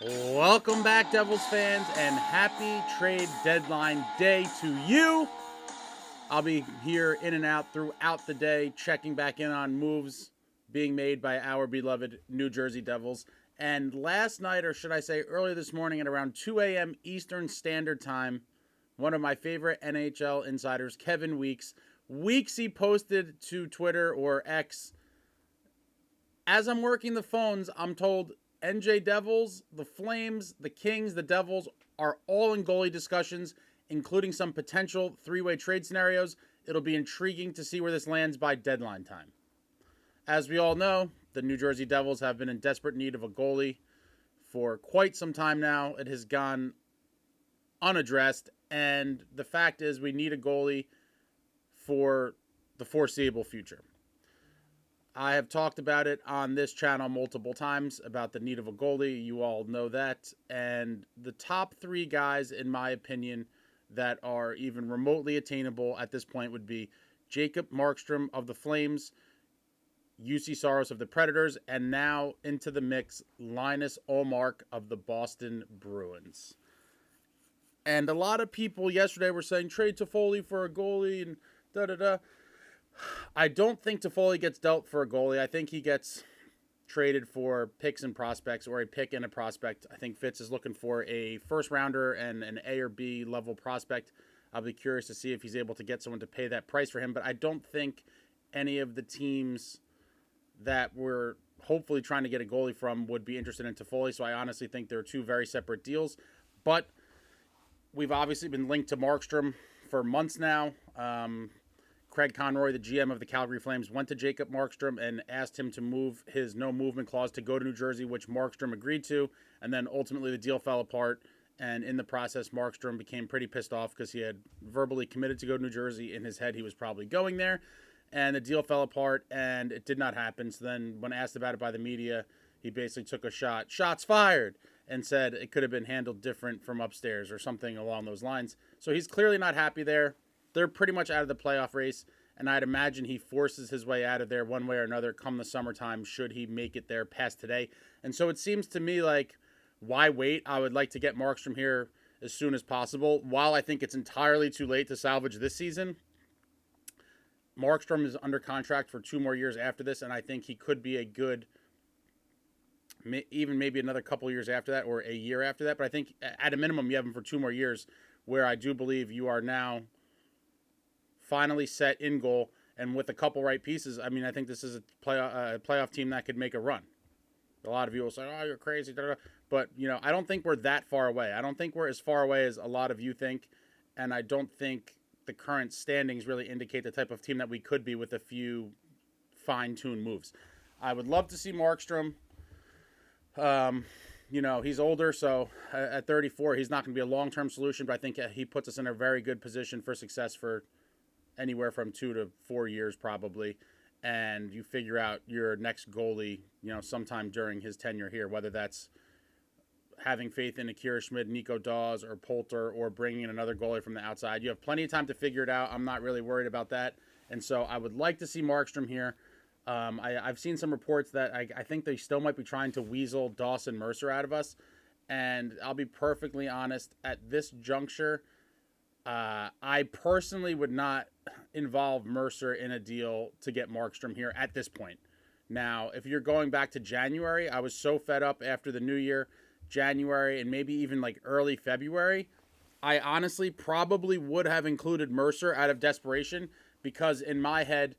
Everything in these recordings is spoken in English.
Welcome back, Devils fans, and happy trade deadline day to you. I'll be here in and out throughout the day, checking back in on moves being made by our beloved New Jersey Devils. And last night, or should I say earlier this morning at around 2 a.m. Eastern Standard Time, one of my favorite NHL insiders, Kevin Weeksy posted to Twitter or X, as I'm working the phones, I'm told NJDevils, the Flames, the Kings, the Devils are all in goalie discussions, including some potential three-way trade scenarios. It'll be intriguing to see where this lands by deadline time. As we all know, the New Jersey Devils have been in desperate need of a goalie for quite some time now. It has gone unaddressed, and the fact is we need a goalie for the foreseeable future. I have talked about it on this channel multiple times about the need of a goalie. You all know that. And the top three guys, in my opinion, that are even remotely attainable at this point would be Jacob Markstrom of the Flames, Saros of the Predators, and now into the mix, Linus Ullmark of the Boston Bruins. And a lot of people yesterday were saying, trade Toffoli for a goalie and da-da-da. I don't think Toffoli gets dealt for a goalie. I think he gets traded for picks and prospects, or a pick and a prospect. I think Fitz is looking for a first rounder and an A or B level prospect. I'll be curious to see if he's able to get someone to pay that price for him. But I don't think any of the teams that were hopefully trying to get a goalie from would be interested in Toffoli. So I honestly think they're two very separate deals. But we've obviously been linked to Markstrom for months now. Craig Conroy, the GM of the Calgary Flames, went to Jacob Markstrom and asked him to move his no movement clause to go to New Jersey, which Markstrom agreed to. And then ultimately the deal fell apart. And in the process, Markstrom became pretty pissed off because he had verbally committed to go to New Jersey. In his head, he was probably going there. And the deal fell apart and it did not happen. So then when asked about it by the media, he basically took a shot, shots fired, and said it could have been handled different from upstairs or something along those lines. So he's clearly not happy there. They're pretty much out of the playoff race, and I'd imagine he forces his way out of there one way or another come the summertime should he make it there past today. And so it seems to me like, why wait? I would like to get Markstrom here as soon as possible. While I think it's entirely too late to salvage this season, Markstrom is under contract for 2 more years after this, and I think he could be a good, even maybe another couple years after that or a year after that. But I think at a minimum you have him for 2 more years, where I do believe you are now finally set in goal, and with a couple right pieces, I mean, I think this is a playoff team that could make a run. A lot of you will say, oh, you're crazy, but, I don't think we're that far away. I don't think we're as far away as a lot of you think, and I don't think the current standings really indicate the type of team that we could be with a few fine-tuned moves. I would love to see Markstrom. He's older, so at 34, he's not going to be a long-term solution, but I think he puts us in a very good position for success for anywhere from 2 to 4 years probably, and you figure out your next goalie, sometime during his tenure here, whether that's having faith in Akira Schmid, Nico Dawes, or Poulter, or bringing in another goalie from the outside. You have plenty of time to figure it out. I'm not really worried about that, and so I would like to see Markstrom here. I've seen some reports that I think they still might be trying to weasel Dawson Mercer out of us, and I'll be perfectly honest, at this juncture, I personally would not involve Mercer in a deal to get Markstrom here at this point. Now, if you're going back to January, I was so fed up after the new year, January, and maybe even like early February, I honestly probably would have included Mercer out of desperation, because in my head,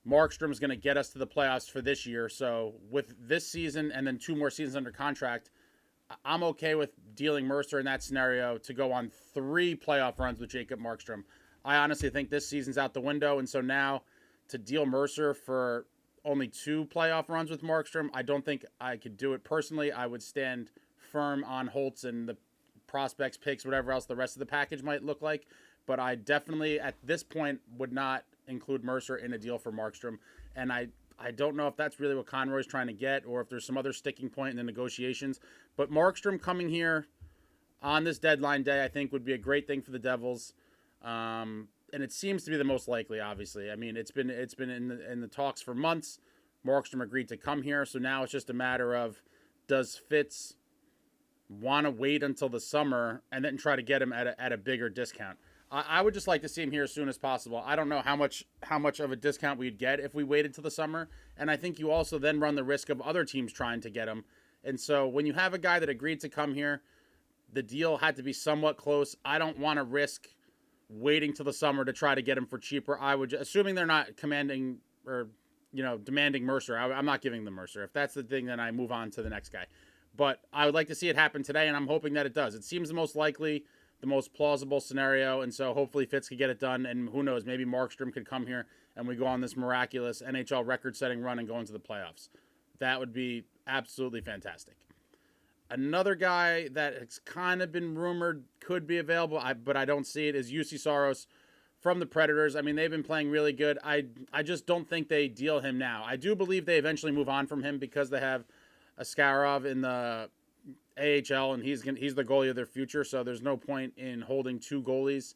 Markstrom is going to get us to the playoffs for this year. So with this season and then 2 more seasons under contract, I'm okay with dealing Mercer in that scenario to go on 3 playoff runs with Jacob Markstrom. I honestly think this season's out the window, and so now to deal Mercer for only 2 playoff runs with Markstrom, I don't think I could do it personally. I would stand firm on Holtz and the prospects, picks, whatever else the rest of the package might look like, but I definitely at this point would not include Mercer in a deal for Markstrom, and I don't know if that's really what Conroy's trying to get, or if there's some other sticking point in the negotiations. But Markstrom coming here on this deadline day, I think, would be a great thing for the Devils. And it seems to be the most likely, obviously. I mean, it's been in the talks for months. Markstrom agreed to come here, so now it's just a matter of, does Fitz want to wait until the summer and then try to get him at a bigger discount. I would just like to see him here as soon as possible. I don't know how much of a discount we'd get if we waited till the summer, and I think you also then run the risk of other teams trying to get him. And so when you have a guy that agreed to come here, the deal had to be somewhat close. I don't want to risk waiting till the summer to try to get him for cheaper. I would, assuming they're not commanding or demanding Mercer. I'm not giving them Mercer. If that's the thing, then I move on to the next guy. But I would like to see it happen today, and I'm hoping that it does. It seems the most likely, the most plausible scenario, and so hopefully Fitz could get it done, and who knows, maybe Markstrom could come here and we go on this miraculous NHL record-setting run and go into the playoffs. That would be absolutely fantastic. Another guy that has kind of been rumored could be available, but I don't see it, is Saros from the Predators. I mean, they've been playing really good. I just don't think they deal him now. I do believe they eventually move on from him because they have Askarov in the AHL, and he's the goalie of their future, so there's no point in holding two goalies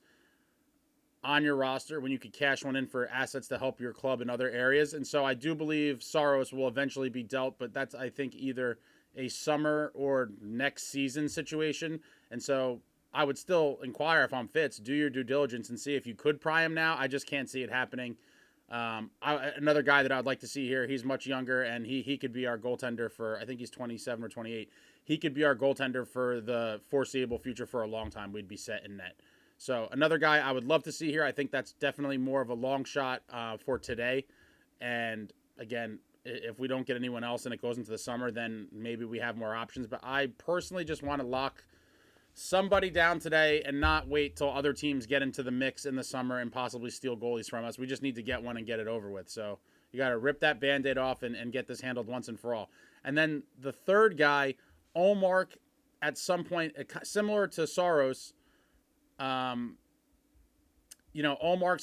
on your roster when you could cash one in for assets to help your club in other areas. And so I do believe Saros will eventually be dealt, but that's, I think, either a summer or next season situation. And so I would still inquire if I'm Fitz, do your due diligence and see if you could pry him now. I just can't see it happening. Another guy that I'd like to see here, he's much younger, and he could be our goaltender for, I think he's 27 or 28. He could be our goaltender for the foreseeable future for a long time. We'd be set in net. So another guy I would love to see here. I think that's definitely more of a long shot for today. And again, if we don't get anyone else and it goes into the summer, then maybe we have more options. But I personally just want to lock somebody down today and not wait till other teams get into the mix in the summer and possibly steal goalies from us. We just need to get one and get it over with. So you got to rip that Band-Aid off and get this handled once and for all. And then the third guy, Ullmark, at some point, similar to Saros, Ullmark's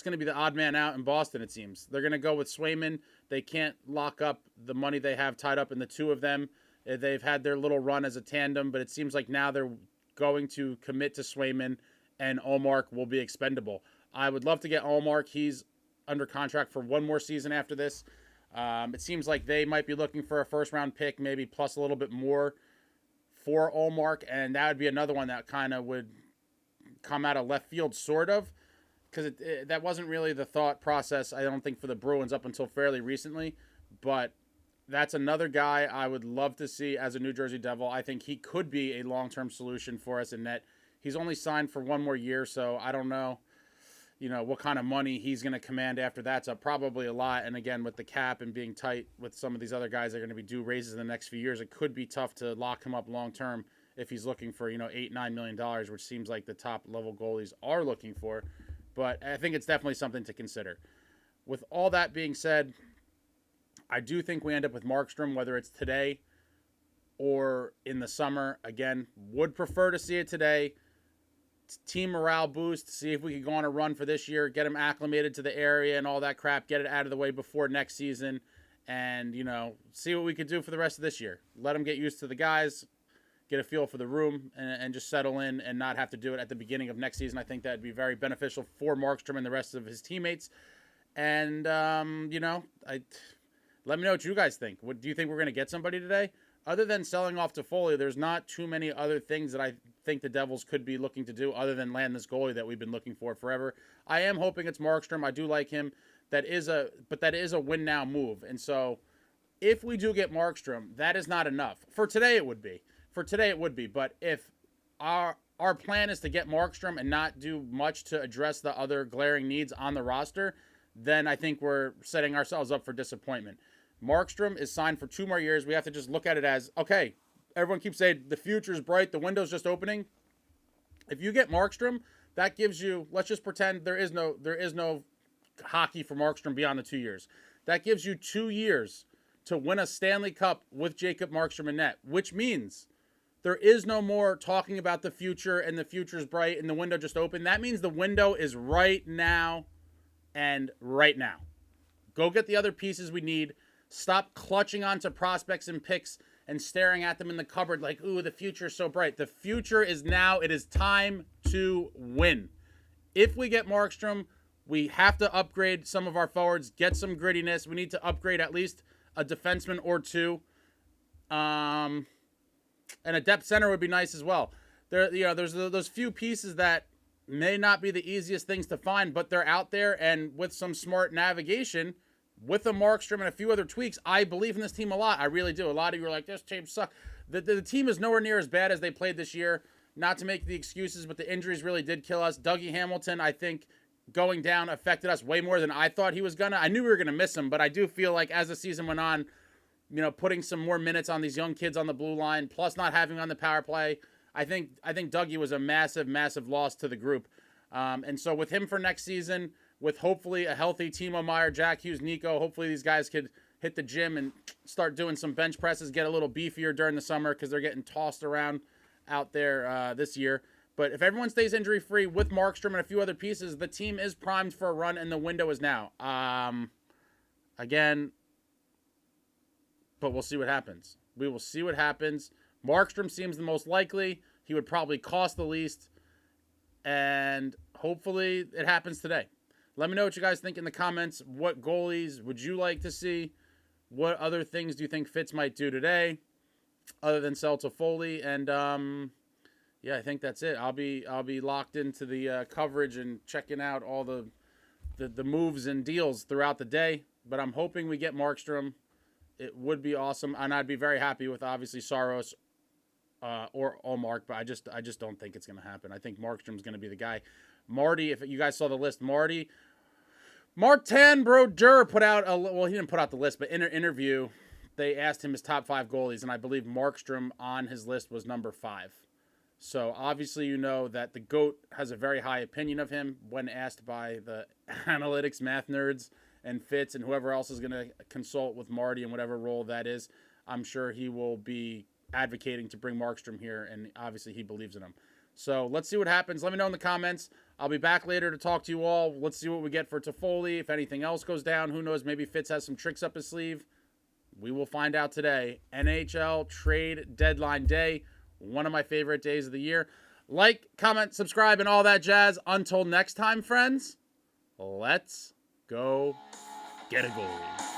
going to be the odd man out in Boston, it seems. They're going to go with Swayman. They can't lock up the money they have tied up in the two of them. They've had their little run as a tandem, but it seems like now they're going to commit to Swayman, and Ullmark will be expendable. I would love to get Ullmark. He's under contract for one more season after this. It seems like they might be looking for a first-round pick, maybe plus a little bit more for Ullmark, and that would be another one that kind of would come out of left field, sort of, because that wasn't really the thought process, I don't think, for the Bruins up until fairly recently. But that's another guy I would love to see as a New Jersey Devil. I think he could be a long-term solution for us in net. He's only signed for one more year, so I don't know, what kind of money he's going to command after that. So probably a lot. And again, with the cap and being tight with some of these other guys that are going to be due raises in the next few years, it could be tough to lock him up long-term if he's looking for, $8-9 million, which seems like the top-level goalies are looking for. But I think it's definitely something to consider. With all that being said, I do think we end up with Markstrom, whether it's today or in the summer. Again, would prefer to see it today. Team morale boost, see if we could go on a run for this year, get him acclimated to the area and all that crap, get it out of the way before next season, and, see what we could do for the rest of this year. Let him get used to the guys, get a feel for the room, and just settle in and not have to do it at the beginning of next season. I think that would be very beneficial for Markstrom and the rest of his teammates. And, let me know what you guys think. Do you think we're going to get somebody today? Other than selling off Toffoli, there's not too many other things that I think the Devils could be looking to do other than land this goalie that we've been looking for forever. I am hoping it's Markstrom. I do like him. That is a win-now move. And so if we do get Markstrom, that is not enough. For today, it would be. But if our plan is to get Markstrom and not do much to address the other glaring needs on the roster, then I think we're setting ourselves up for disappointment. Markstrom is signed for 2 more years. We have to just look at it as, okay, everyone keeps saying the future's bright, the window's just opening. If you get Markstrom, that gives you, let's just pretend there is no hockey for Markstrom beyond the 2 years. That gives you 2 years to win a Stanley Cup with Jacob Markstrom in net, which means there is no more talking about the future and the future's bright and the window just opened. That means the window is right now and right now. Go get the other pieces we need. Stop clutching onto prospects and picks and staring at them in the cupboard like, ooh, the future's so bright. The future is now. It is time to win. If we get Markstrom, we have to upgrade some of our forwards, get some grittiness. We need to upgrade at least a defenseman or two. And a depth center would be nice as well. There's those few pieces that may not be the easiest things to find, but they're out there, and with some smart navigation, with a Markstrom and a few other tweaks, I believe in this team a lot. I really do. A lot of you are like, this team sucks. The team is nowhere near as bad as they played this year. Not to make the excuses, but the injuries really did kill us. Dougie Hamilton, I think, going down affected us way more than I thought he was gonna. I knew we were gonna miss him, but I do feel like as the season went on, putting some more minutes on these young kids on the blue line, plus not having on the power play, I think Dougie was a massive, massive loss to the group. And so with him for next season, with hopefully a healthy Timo Meier, Jack Hughes, Nico, hopefully these guys could hit the gym and start doing some bench presses, get a little beefier during the summer because they're getting tossed around out there this year. But if everyone stays injury-free with Markstrom and a few other pieces, the team is primed for a run, and the window is now. Again, but we'll see what happens. We will see what happens. Markstrom seems the most likely. He would probably cost the least. And hopefully it happens today. Let me know what you guys think in the comments. What goalies would you like to see? What other things do you think Fitz might do today other than sell to Foley? And yeah, I think that's it. I'll be locked into the coverage and checking out all the moves and deals throughout the day. But I'm hoping we get Markstrom. It would be awesome, and I'd be very happy with obviously Saros or Ullmark, but I just don't think it's going to happen. I think Markstrom's going to be the guy. Marty, if you guys saw the list, Martin Brodeur put out he didn't put out the list, but in an interview, they asked him his top 5 goalies, and I believe Markstrom on his list was number 5. So obviously you know that the GOAT has a very high opinion of him when asked by the analytics math nerds and Fitz and whoever else is going to consult with Marty in whatever role that is. I'm sure he will be advocating to bring Markstrom here, and obviously he believes in him. So let's see what happens. Let me know in the comments. I'll be back later to talk to you all. Let's see what we get for Toffoli. If anything else goes down, who knows? Maybe Fitz has some tricks up his sleeve. We will find out today. NHL trade deadline day, one of my favorite days of the year. Like, comment, subscribe, and all that jazz. Until next time, friends, let's go get a goalie.